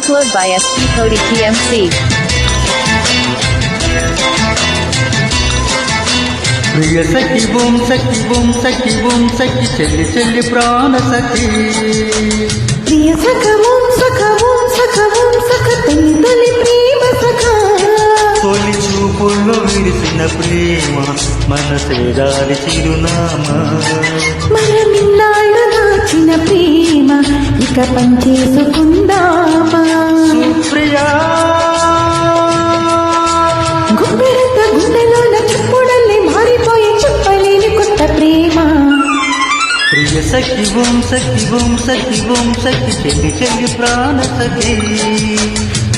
Upload by SP Cody TMC. ప్రియ సఖి boom సఖి బూమ్ సఖి బూమ్ సఖి చెల్లి చెల్లి ప్రాణ సఖి ప్రియ సఖవం సఖవం సఖవం సఖ తల్లి తల్లి ప్రేమ సఖ తొలి చూపుల్లో విరిసిన ప్రేమ మనసేదారి చిరునామా మన నిన్నాళ్ళు దాచిన ప్రేమ ఇక పంచేసుకుందామా సుప్రియా గుప్పెడంత గుండెలోన చెప్పుడల్లి మారిపోయి చెప్పలేని కొత్త ప్రేమ ప్రియ సఖి బూమ్ సఖి బూమ్ సఖి బూమ్ సఖి చెల్లి చెల్లి ప్రాణ సఖి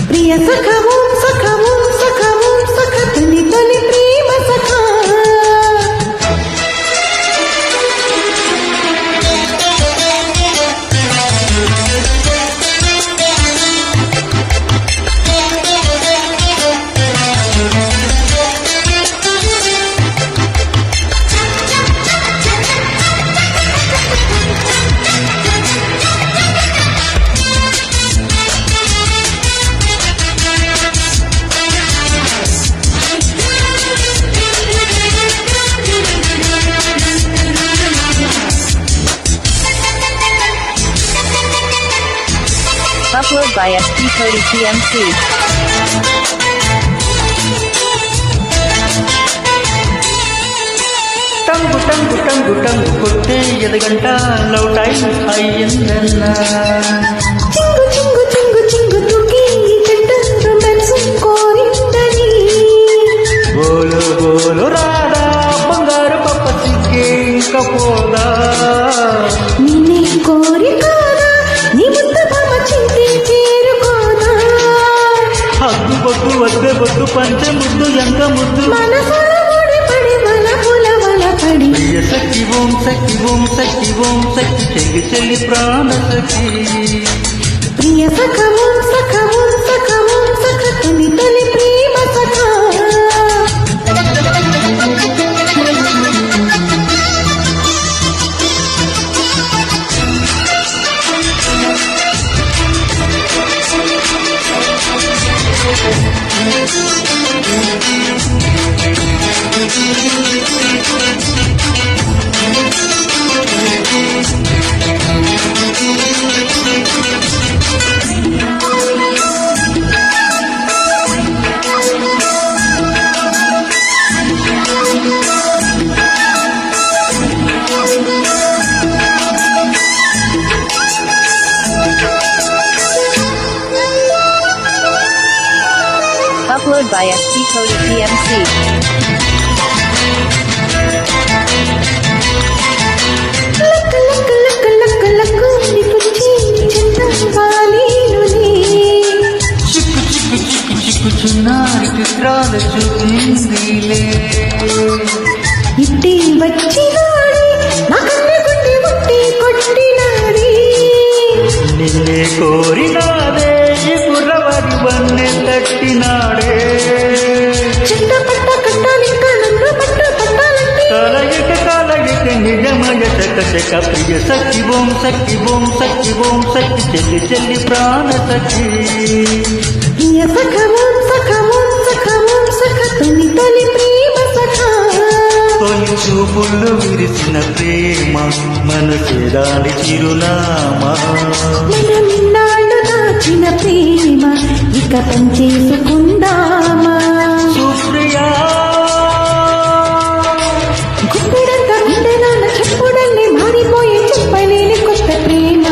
ప్రియ సఖవం సఖవం సఖవం సఖ తల్లి తల్లి ప్రేమ సఖ Upload by SP Cody TMC. టంగు టంగు టంగు టంగు కొట్టే ఎదగంట లవ్ టైం అయ్యిందన్నా చింగు చింగు చింగు చింగు తుకి జంట రొమాన్స్ కోరిందని బోలు బోలు రాదా బంగారు పప్ప సిక్కే ఇంకా పోదా నిన్నే కోరి కాదా నీ ముద్ద బామ చింతి చేరుకోదా హద్దు బొద్దు వద్దే బొద్దు పంచె ముద్దు ఎంత ముద్దు మనసుల ముడిపడి మన పులవల పడి ప్రియ సఖి ఓం సఖి ఓం సఖి ఓం సఖి చెల్లి చెల్లి ప్రాణ సఖి ప్రియ సఖవం సఖవం సఖవం సఖ తల్లి తల్లి ప్రేమ సఖ Upload by SP Cody TMC. లక్క లక్క లక్క లక్క లక్క నిపుచ్చి చంద్రవాలీలుని చిక్కు చిక్కు చిక్కు చిక్కు చిన్నారి చిత్రాలు చూపిందిలే ఇట్టి వచ్చినాడి నా కన్నె గుండె ముట్టి కొట్టినాడి నిన్నే కోరినాదే ఈ కుర్రవారి వన్నె తట్టినాడే చిన్న పట్ట కట్టాలింకా నన్ను పట్ట పట్టాలంటే కలయిక నిజమయ చక చక ప్రియ సఖి ఓం సఖి ఓం సఖి ఓం సఖి చెల్లి చెల్లి ప్రాణ సఖి ప్రియ సఖవం సఖవం సఖవం సఖ తల్లి తల్లి ప్రేమ సఖ తొలి చూపుల్లో విరిసిన ప్రేమ మనసేదాని చిరునామా మన నిన్నాళ్ళు దాచిన ప్రేమ ఇక పంచేసుకుందామా సుప్రియా గుప్పెడంత గుండెలోన చెప్పుడల్లి మారిపోయి చెప్పలేని కొత్త ప్రేమ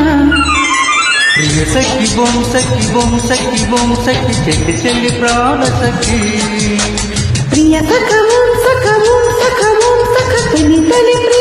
ప్రియ సఖి బొం సఖి బొం సఖి బొం సఖి చెల్లి చెల్లి ప్రాణ సఖి ప్రియ సఖవం సఖవం సఖవం సఖ తల్లి తల్లి ప్రేమ